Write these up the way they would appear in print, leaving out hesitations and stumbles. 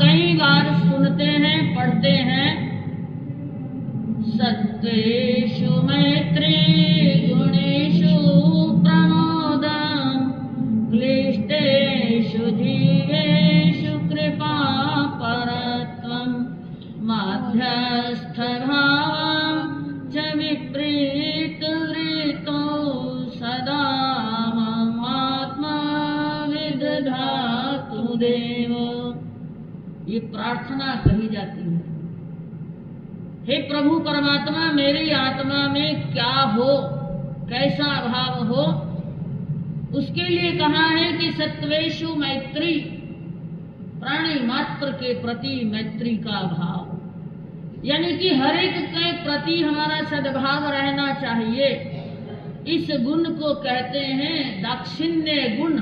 कई बार सुनते हैं, पढ़ते हैं, सत्तेषु मैत्री गुणेषु प्रमोदं क्लिष्टेषु जीवेषु कृपा परत्वं मध्यस्थभावं च विपरीतवृत्तो सदा ममात्मा विदधातु देव। ये प्रार्थना कही जाती है, हे प्रभु परमात्मा मेरी आत्मा में क्या हो, कैसा भाव हो, उसके लिए कहा है कि सत्वेषु मैत्री, प्राणी मात्र के प्रति मैत्री का भाव, यानी कि हर एक के प्रति हमारा सद्भाव रहना चाहिए। इस गुण को कहते हैं दाक्षिण्य गुण,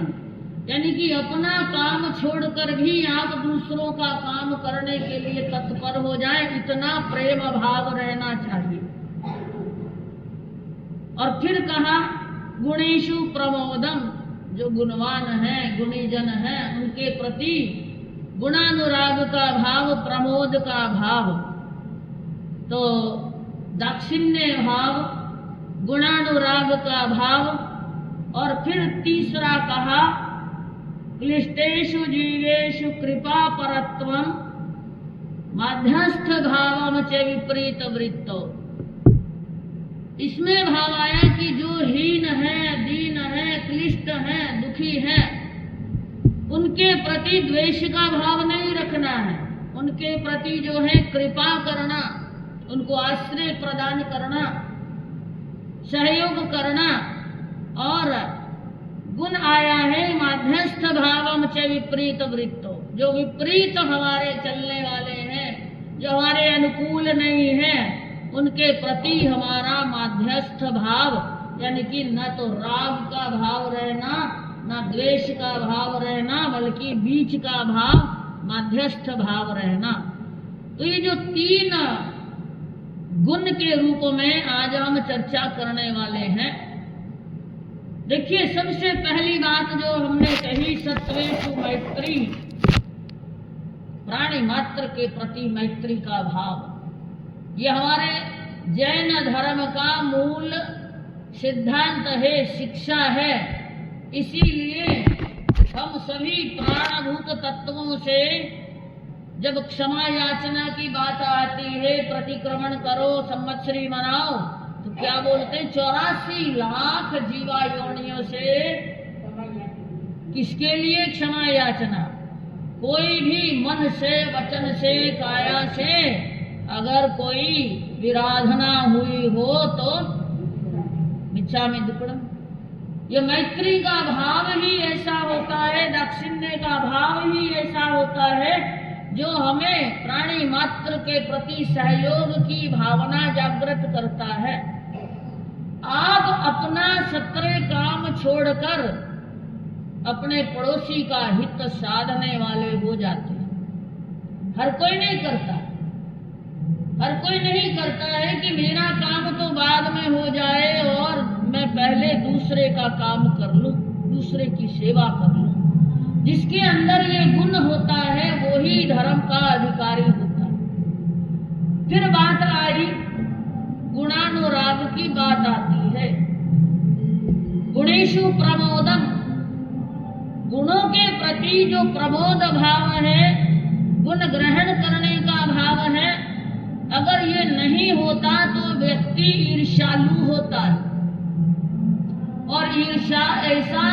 यानी कि अपना काम छोड़कर भी आप दूसरों का काम करने के लिए तत्पर हो जाए, इतना प्रेम भाव रहना चाहिए। और फिर कहा गुणेषु प्रमोदम, जो गुणवान है, गुणीजन है, उनके प्रति गुणानुराग का भाव, प्रमोद का भाव। तो दाक्षिण्य भाव, गुणानुराग का भाव। और फिर तीसरा कहा क्लिष्टेषु जीवेषु कृपा परत्वं मध्यस्थ भावम च विपरीत वृत्तो। इसमें भाव आया कि जो हीन है, दीन है, क्लिष्ट है, दुखी है, उनके प्रति द्वेष का भाव नहीं रखना है, उनके प्रति जो है कृपा करना, उनको आश्रय प्रदान करना, सहयोग करना। और गुण आया है मध्यस्थ भावम च विपरीत वृत्तो, जो विपरीत हमारे चलने वाले हैं, जो हमारे अनुकूल नहीं है, उनके प्रति हमारा मध्यस्थ भाव, यानी कि न तो राग का भाव रहना, न द्वेष का भाव रहना, बल्कि बीच का भाव, मध्यस्थ भाव रहना। तो ये जो तीन गुण के रूप में आज हम चर्चा करने वाले हैं। देखिए, सबसे पहली बात जो हमने कही, सत्वेषु मैत्री, प्राणी मात्र के प्रति मैत्री का भाव। ये हमारे जैन धर्म का मूल सिद्धांत है, शिक्षा है। इसीलिए हम सभी प्राणभूत तत्वों से जब क्षमा याचना की बात आती है, प्रतिक्रमण करो, संवत्सरी मनाओ, तो क्या बोलते हैं? 84 लाख जीवा योनियों से किसके लिए क्षमा याचना? कोई भी मन से, वचन से, काया से अगर कोई विराधना हुई हो तो मिच्छामि दुक्कडम। ये मैत्री का भाव ही ऐसा होता है, दाक्षिण्य का भाव ही ऐसा होता है, जो हमें प्राणी मात्र के प्रति सहयोग की भावना जागृत करता है। आप अपना सत्रे काम छोड़कर अपने पड़ोसी का हित साधने वाले हो जाते हैं। हर कोई नहीं करता, हर कोई नहीं करता है कि मेरा काम तो बाद में हो जाए और मैं पहले दूसरे का काम कर लूं, दूसरे की सेवा कर लूं। जिसके अंदर ये गुण होता है वही धर्म का अधिकारी होता है। फिर बात आई, गुणानुराग की बात आती है। गुणेषु प्रमोदम, गुणों के प्रति जो प्रमोद भाव है, गुण ग्रहण करने का भाव है, अगर ये नहीं होता तो व्यक्ति ईर्ष्यालु होता है। और ईर्ष्या ऐसा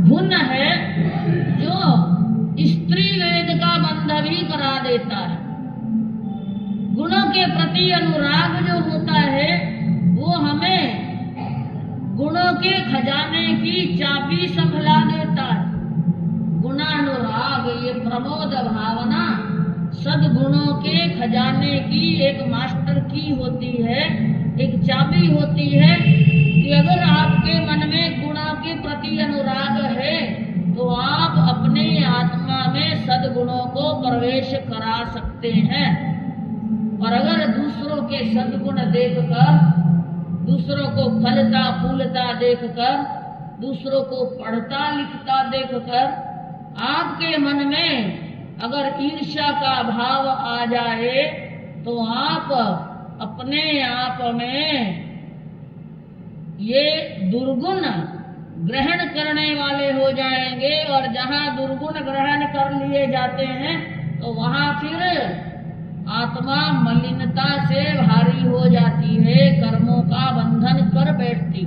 गुण है जो स्त्री वेद का बंध भी करा देता है। गुणों के प्रति अनुराग जो होता है वो हमें गुणों के खजाने की चाबी संभला देता है। गुणानुराग, ये प्रमोद भावना सद्गुणों के खजाने की एक मास्टर की होती है, एक चाबी होती है कि अगर आपके मन में गुणों के प्रति अनुराग है तो आप अपने आत्मा में सद्गुणों को प्रवेश करा सकते हैं। और अगर दूसरों के सद्गुण देखकर, दूसरों को फलता फूलता देखकर, दूसरों को पढ़ता लिखता देखकर आपके मन में अगर ईर्ष्या का भाव आ जाए तो आप अपने आप में ये दुर्गुण ग्रहण करने वाले हो जाएंगे, और जहाँ दुर्गुण ग्रहण कर लिए जाते हैं तो वहाँ फिर आत्मा मलिनता से भारी हो जाती है, कर्मों का बंधन कर बैठती।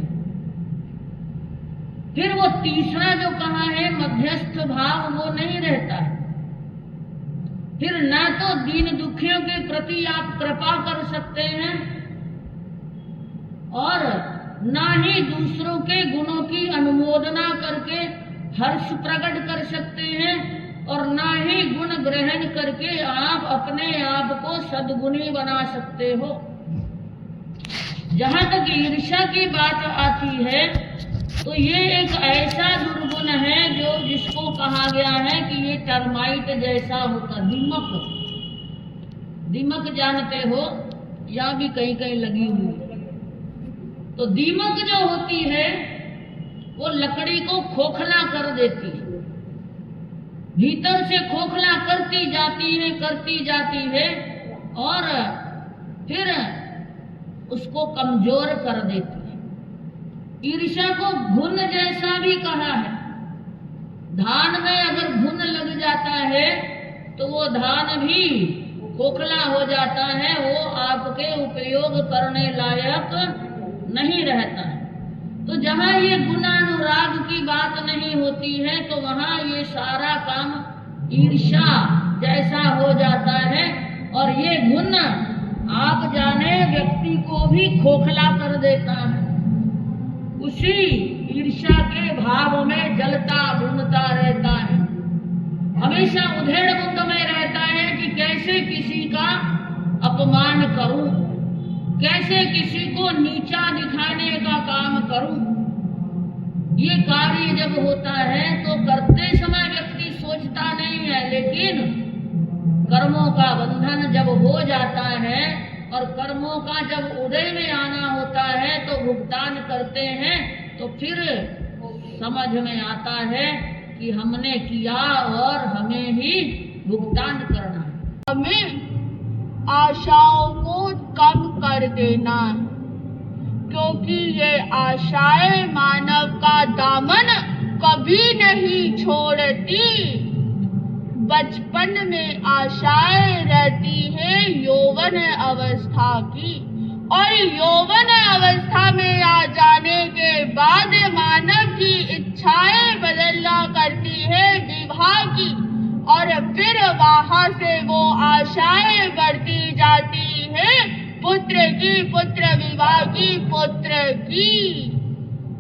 फिर वो तीसरा जो कहा है मध्यस्थ भाव, वो नहीं रहता है। फिर ना तो दीन दुखियों के प्रति आप कृपा कर सकते हैं और ना ही दूसरों के गुणों की अनुमोदना करके हर्ष प्रकट कर सकते हैं, और ना ही गुण ग्रहण करके आप अपने आप को सद्गुणी बना सकते हो। जहाँ तक ईर्ष्या की बात आती है तो ये एक ऐसा दुर्गुण है जो जिसको कहा गया है कि ये टर्माइट जैसा होता, दीमक जानते हो, यहाँ भी कहीं कहीं लगी हुई है। तो दीमक जो होती है वो लकड़ी को खोखला कर देती है, भीतर से खोखला करती जाती है और फिर उसको कमजोर कर देती है। ईर्ष्या को घुन जैसा भी कहा है। धान में अगर घुन लग जाता है तो वो धान भी खोखला हो जाता है, वो आपके उपयोग करने लायक नहीं रहता है। तो जहाँ ये गुणानुराग की बात नहीं होती है तो वहाँ ये सारा काम ईर्ष्या जैसा हो जाता है, और ये गुण आप जाने व्यक्ति को भी खोखला कर देता है। उसी ईर्ष्या के भाव में जलता भूनता रहता है, हमेशा उधेड़ बुन में रहता है कि कैसे किसी का अपमान करूं, कैसे किसी को नीचा दिखाने का काम करूं। ये कार्य जब होता है तो करते समय व्यक्ति सोचता नहीं है, लेकिन कर्मों का बंधन जब हो जाता है और कर्मों का जब उदय में आना होता है तो भुगतान करते हैं, तो फिर समझ में आता है कि हमने किया और हमें ही भुगतान करना है। हमें आशाओं को कम कर देना, क्योंकि ये आशाएं मानव का दामन कभी नहीं छोड़ती। बचपन में आशाएं रहती है यौवन अवस्था की, और यौवन अवस्था में आ जाने के बाद मानव की इच्छाएं बदलना करती है विवाह की, और फिर वहां से वो आशाएं बढ़ती जाती है पुत्र की, पुत्र विवाह की, पुत्र की।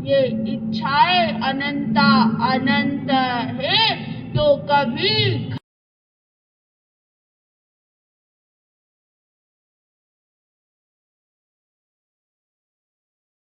ये इच्छाएं अनंत है तो कभी